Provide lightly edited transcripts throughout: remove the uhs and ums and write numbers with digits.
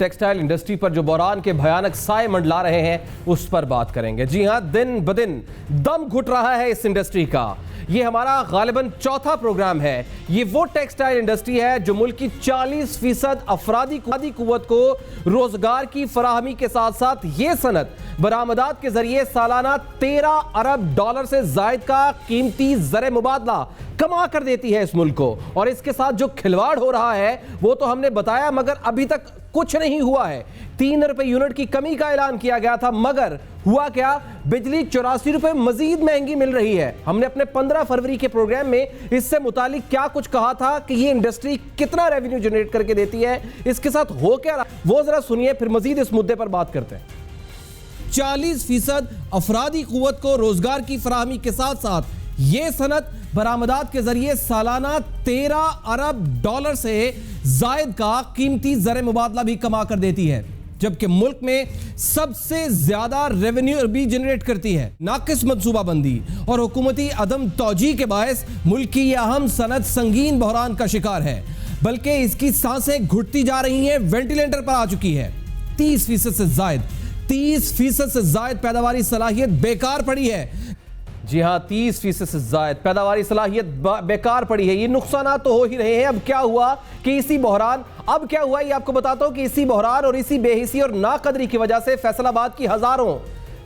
Textile industry पर जो बहरान के भयानक साए मंडला रहे हैं उस पर बात करेंगे। जी हां, दिन ब दिन दम घुट रहा है इस इंडस्ट्री का। ये हमारा गालिबन चौथा प्रोग्राम है। ये वो टेक्सटाइल इंडस्ट्री है जो मुल्क की 40% अफरादी कुव्वत को रोजगार की फराहमी के साथ साथ ये सनत बरामदात के जरिए सालाना 13 अरब डॉलर से जायद का कीमती ज़र मुबादला कमा कर देती है इस मुल्क को। और इसके साथ जो खिलवाड़ हो रहा है वो तो हमने बताया, मगर अभी तक कुछ नहीं हुआ है। 3 रुपए यूनिट की कमी का ऐलान किया गया था, मगर हुआ क्या? बिजली 84 रुपए मजीद महंगी मिल रही है। हमने अपने 15 फरवरी के प्रोग्राम में इससे मुतालिक क्या कुछ कहा था कि ये इंडस्ट्री कितना रेवेन्यू जनरेट करके देती है, इसके साथ हो क्या रहा, वो जरा सुनिए, फिर मजीद इस मुद्दे पर बात करते हैं। 40% अफरादी कुव्वत को रोजगार की फराहमी के साथ साथ ये सनत बरामदात के जरिए सालाना 13 अरब डॉलर से जायद का कीमती ज़र मुबादला भी कमा कर देती है, जबकि मुल्क में सबसे ज्यादा रेवेन्यू भी जनरेट करती है। नाकिस मंसूबाबंदी और हुकूमती अदम तौजीह के बायस मुल्क की यह अहम सनत संगीन बहरान का शिकार है, बल्कि इसकी सांसें घुटती जा रही हैं, वेंटिलेटर पर आ चुकी है। 30% से जायद पैदावारी सलाहियत बेकार पड़ी है। जी हां, 30% से जायद पैदावारी सलाहियत बेकार पड़ी है। ये नुकसानात तो हो ही रहे हैं। अब क्या हुआ कि इसी बहरान ये आपको बताता हूं कि इसी बहरान और इसी बेहिसी और नाकदरी की वजह से फैसलाबाद की हजारों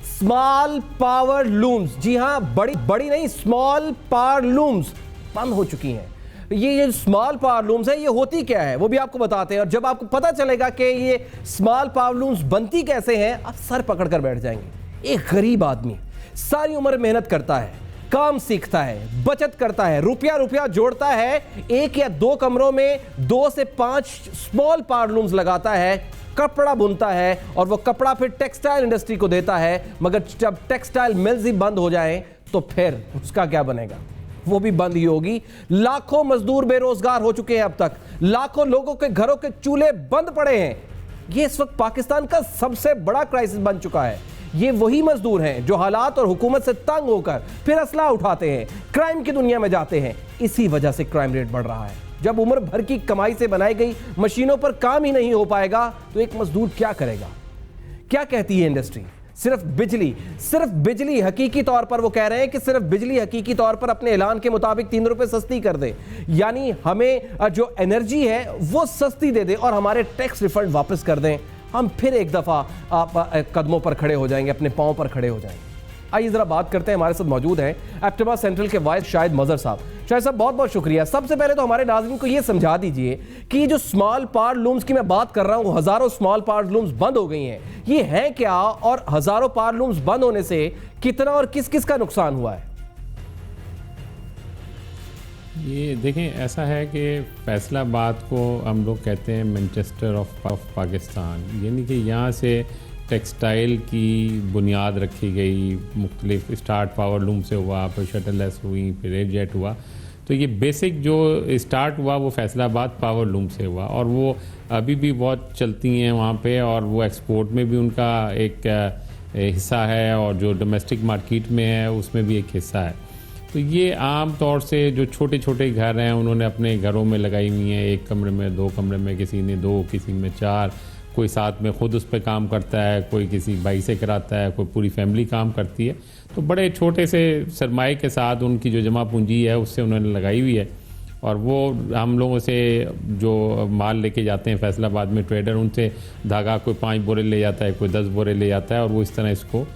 स्मॉल पावर लूम्स, जी हां, बड़ी नहीं, स्मॉल पावर लूम्स बंद हो चुकी हैं। ये स्मॉल पावर लूम्स है, ये होती क्या है वो भी आपको बताते हैं। और जब आपको पता चलेगा कि ये स्मॉल पावर लूम्स बनती कैसे हैं, आप सर पकड़ कर बैठ जाएंगे। एक गरीब आदमी सारी उम्र मेहनत करता है, काम सीखता है, बचत करता है, रुपया जोड़ता है, 1 या 2 कमरों में 2 से 5 स्मॉल पावर लूम्स लगाता है, कपड़ा बुनता है और वो कपड़ा फिर टेक्सटाइल इंडस्ट्री को देता है। मगर जब टेक्सटाइल मिल्स ही बंद हो जाएं तो फिर उसका क्या बनेगा? वो भी बंद ही होगी। लाखों मजदूर बेरोजगार हो चुके हैं अब तक, लाखों लोगों के घरों के चूल्हे बंद पड़े हैं। ये इस वक्त पाकिस्तान का सबसे बड़ा क्राइसिस बन चुका है। ये वही मजदूर हैं जो हालात और हुकूमत से तंग होकर फिर असला उठाते हैं, क्राइम की दुनिया में जाते हैं। इसी वजह से क्राइम रेट बढ़ रहा है। जब उम्र भर की कमाई से बनाई गई मशीनों पर काम ही नहीं हो पाएगा तो एक मजदूर क्या करेगा? क्या कहती है इंडस्ट्री? सिर्फ बिजली हकीकी तौर पर, वो कह रहे हैं कि सिर्फ बिजली हकीकी तौर पर अपने ऐलान के मुताबिक 3 रुपए सस्ती कर दे, यानी हमें जो एनर्जी है वो सस्ती दे दे और हमारे टैक्स रिफंड वापस कर दें, हम फिर एक दफ़ा कदमों पर खड़े हो जाएंगे, अपने पाँव पर खड़े हो जाएंगे। आइए ज़रा बात करते हैं। हमारे साथ मौजूद हैं एप्टिमा सेंट्रल के वाइस शाहिद मज़हर साहब। शाहिद साहब, बहुत बहुत शुक्रिया। सबसे पहले तो हमारे नाज़रीन को ये समझा दीजिए कि ये जो स्मॉल पावर लूम्स की मैं बात कर रहा हूँ, हज़ारों स्मॉल पावर लूम्स बंद हो गई हैं, ये हैं क्या और हज़ारों पावर लूम्स बंद होने से कितना और किस किस का नुकसान हुआ है? ये देखें, ऐसा है कि फैसलाबाद को हम लोग कहते हैं मैनचेस्टर ऑफ पाकिस्तान, यानी कि यहाँ से टेक्सटाइल की बुनियाद रखी गई। मुख्तलिफ स्टार्ट पावर लूम से हुआ, फिर शटललेस हुई, फिर एयरजेट हुआ। तो ये बेसिक जो स्टार्ट हुआ वो फैसलाबाद पावर लूम से हुआ और वो अभी भी बहुत चलती हैं वहाँ पे, और वो एक्सपोर्ट में भी उनका एक हिस्सा है और जो डोमेस्टिक मार्केट में है उसमें भी एक हिस्सा है। तो ये आम तौर से जो छोटे छोटे घर हैं उन्होंने अपने घरों में लगाई हुई हैं, 1 कमरे में, 2 कमरे में, किसी ने 2, किसी में 4, कोई साथ में ख़ुद उस पर काम करता है, कोई किसी भाई से कराता है, कोई पूरी फैमिली काम करती है। तो बड़े छोटे से सरमाए के साथ उनकी जो जमा पूंजी है उससे उन्होंने लगाई हुई है, और वो हम लोगों से जो माल लेके जाते हैं फैसलाबाद में ट्रेडर, उनसे धागा कोई 5 बोरे ले जाता है, कोई 10 बोरे ले जाता है, और वो इस तरह इसको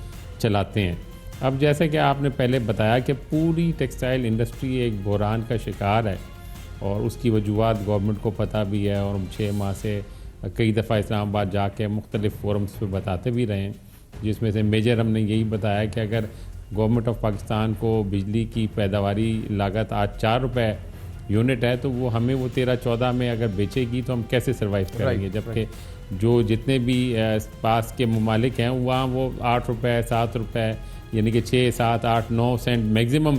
चलाते हैं। अब जैसे कि आपने पहले बताया कि पूरी टेक्सटाइल इंडस्ट्री एक बहरान का शिकार है और उसकी वजूहात गवर्नमेंट को पता भी है, और 6 माह से कई दफ़ा इस्लामाबाद जाके मुख्तलिफ़ फोरम्स पे बताते भी रहे हैं, जिसमें से मेजर हमने यही बताया कि अगर गवर्नमेंट ऑफ पाकिस्तान को बिजली की पैदावारी लागत आज 4 रुपये यूनिट है तो वो हमें वो 13-14 में अगर बेचेगी तो हम कैसे सर्वाइव करेंगे, जबकि जो जितने भी पास के ममालिक हैं वहाँ वो 8 रुपये 7 रुपये यानी कि 6, 7, 8, 9 सेंट मैक्सिमम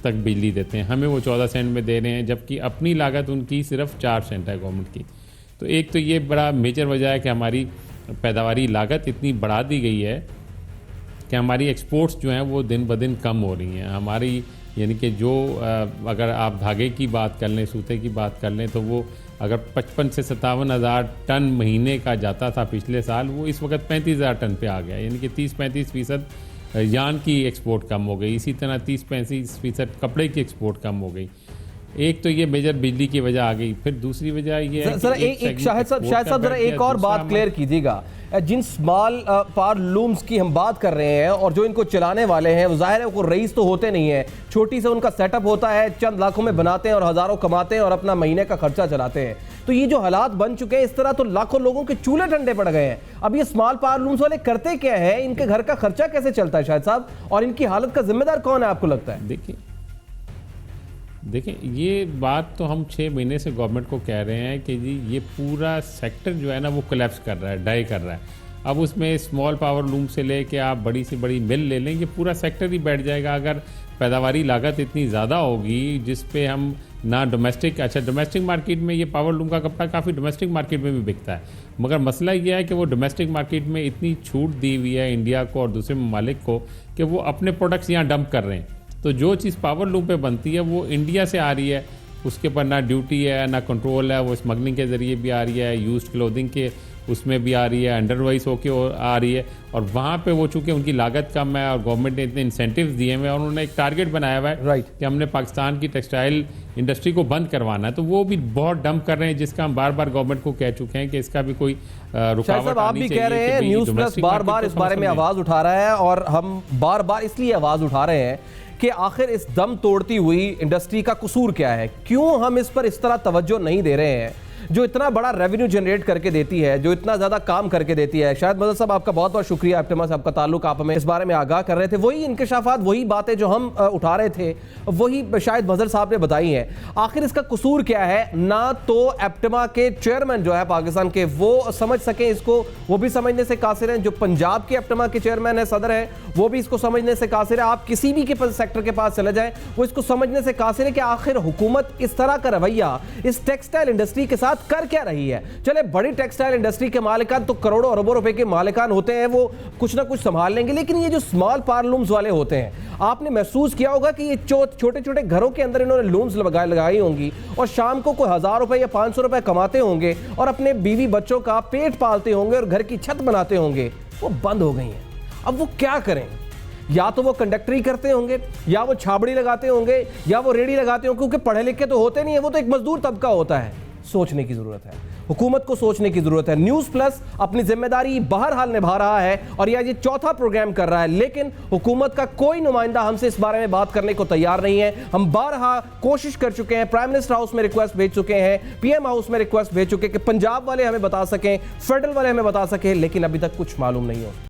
तक बिजली देते हैं, हमें वो 14 सेंट में दे रहे हैं, जबकि अपनी लागत उनकी सिर्फ 4 सेंट है गवर्नमेंट की। तो एक तो ये बड़ा मेजर वजह है कि हमारी पैदावारी लागत इतनी बढ़ा दी गई है कि हमारी एक्सपोर्ट्स जो हैं वो दिन ब दिन कम हो रही हैं। हमारी यानी कि जो अगर आप धागे की बात कर लें, सूते की बात कर लें, तो वो अगर 55 से 57,000 टन महीने का जाता था पिछले साल, वो इस वक्त 35,000 टन पे आ गया, यानी कि 30-35% यार्न की एक्सपोर्ट कम हो गई। इसी तरह 30-35% कपड़े की एक्सपोर्ट कम हो गई। एक तो ये मेजर बिजली की वजह आ गई, फिर दूसरी वजह ये है सर एक शायद साहब जरा एक और बात क्लियर कीजिएगा। जिन स्मॉल पावर लूम्स की हम बात कर रहे हैं और जो इनको चलाने वाले हैं, वो जाहिर है वो रईस तो होते नहीं है, छोटी से उनका सेटअप होता है, चंद लाखों में बनाते हैं और हजारों कमाते हैं और अपना महीने का खर्चा चलाते हैं। तो ये जो हालात बन चुके हैं इस तरह, तो लाखों लोगों के चूल्हे ठंडे पड़ गए हैं। अब ये स्मॉल पावर लूम्स वाले करते क्या है, इनके घर का खर्चा कैसे चलता है शायद साहब, और इनकी हालत का जिम्मेदार कौन है आपको लगता है? देखिए ये बात तो हम 6 महीने से गवर्नमेंट को कह रहे हैं कि जी ये पूरा सेक्टर जो है ना वो कोलैप्स कर रहा है, डाई कर रहा है। अब उसमें स्मॉल पावर लूम से लेके आप बड़ी से बड़ी मिल ले लें, ये पूरा सेक्टर ही बैठ जाएगा अगर पैदावारी लागत इतनी ज़्यादा होगी जिस पे हम ना डोमेस्टिक, अच्छा डोमेस्टिक मार्केट में ये पावर लूम का कपड़ा काफ़ी डोमेस्टिक मार्केट में भी बिकता है, मगर मसला ये है कि वो डोमेस्टिक मार्केट में इतनी छूट दी हुई है इंडिया को और दूसरे ममालिक को कि वो अपने प्रोडक्ट्स यहाँ डंप कर रहे हैं। तो जो चीज़ पावर लूम पे बनती है वो इंडिया से आ रही है, उसके ऊपर ना ड्यूटी है ना कंट्रोल है, वो स्मगलिंग के ज़रिए भी आ रही है, यूज्ड क्लोथिंग के उसमें भी आ रही है, अंडरवाइज होके आ रही है। और वहाँ पे वो चूँकि उनकी लागत कम है और गवर्नमेंट ने इतने इंसेंटिव्स दिए हुए हैं और उन्होंने एक टारगेट बनाया हुआ है कि हमने पाकिस्तान की टेक्सटाइल इंडस्ट्री को बंद करवाना है, तो वो भी बहुत डंप कर रहे हैं, जिसका हम बार बार गवर्नमेंट को कह चुके हैं कि इसका भी कोई रुकावट आप भी कह रहे हैं, न्यूज़ प्लस बार बार इस बारे में आवाज़ उठा रहा है और हम बार बार इसलिए आवाज़ उठा रहे हैं कि आखिर इस दम तोड़ती हुई इंडस्ट्री का कसूर क्या है, क्यों हम इस पर इस तरह तवज्जो नहीं दे रहे हैं, जो इतना बड़ा रेवेन्यू जनरेट करके देती है, जो इतना ज़्यादा काम करके देती है। शायद मदद साहब आपका बहुत बहुत शुक्रिया, एप्टिमा से आपका ताल्लुक, आप हमें इस बारे में आगाह कर रहे थे। वही इंकशाफात, वही बातें जो हम उठा रहे थे, वही शायद मजहर साहब ने बताई हैं। आखिर इसका कसूर क्या है? ना तो एप्टिमा के चेयरमैन जो है पाकिस्तान के, वो समझ सकें इसको, वो भी समझने से कासिर हैं। जो पंजाब के एप्टिमा के चेयरमैन है, सदर है, वो भी इसको समझने से कासिर है। आप किसी भी के सेक्टर के पास चले जाएं, वो इसको समझने से कासिर है कि आखिर हुकूमत इस तरह का रवैया इस टेक्सटाइल इंडस्ट्री के साथ कर क्या रही है। चले बड़ी टेक्सटाइल इंडस्ट्री के मालिकान तो करोड़ों अरबों रुपए के मालिकान होते हैं, वो कुछ ना कुछ संभाल लेंगे, लेकिन ये जो स्मॉल पावर लूम्स वाले होते हैं, आपने महसूस किया होगा कि ये छोटे छोटे घरों के अंदर इन्होंने लूम्स लगाई होंगी और शाम को कोई 1000 रुपए या 500 रुपए कमाते होंगे और अपने बीवी बच्चों का पेट पालते होंगे और घर की छत बनाते होंगे। वो बंद हो गई हैं। अब वो क्या करें? या तो वो कंडक्टरी करते होंगे, या वो छाबड़ी लगाते होंगे, या वो रेडी लगाते होंगे, क्योंकि पढ़े लिखे तो होते नहीं है, वो तो एक मजदूर तबका होता है। सोचने की जरूरत है, हुकूमत को सोचने की जरूरत है। न्यूज़ प्लस अपनी जिम्मेदारी बहरहाल निभा रहा है और ये चौथा प्रोग्राम कर रहा है, लेकिन हुकूमत का कोई नुमाइंदा हमसे इस बारे में बात करने को तैयार नहीं है। हम बारहा कोशिश कर चुके हैं, प्राइम मिनिस्टर हाउस में रिक्वेस्ट भेज चुके हैं, पीएम हाउस में रिक्वेस्ट भेज चुके हैं कि पंजाब वाले हमें बता सकें, फेडरल वाले हमें बता सकें, लेकिन अभी तक कुछ मालूम नहीं हो।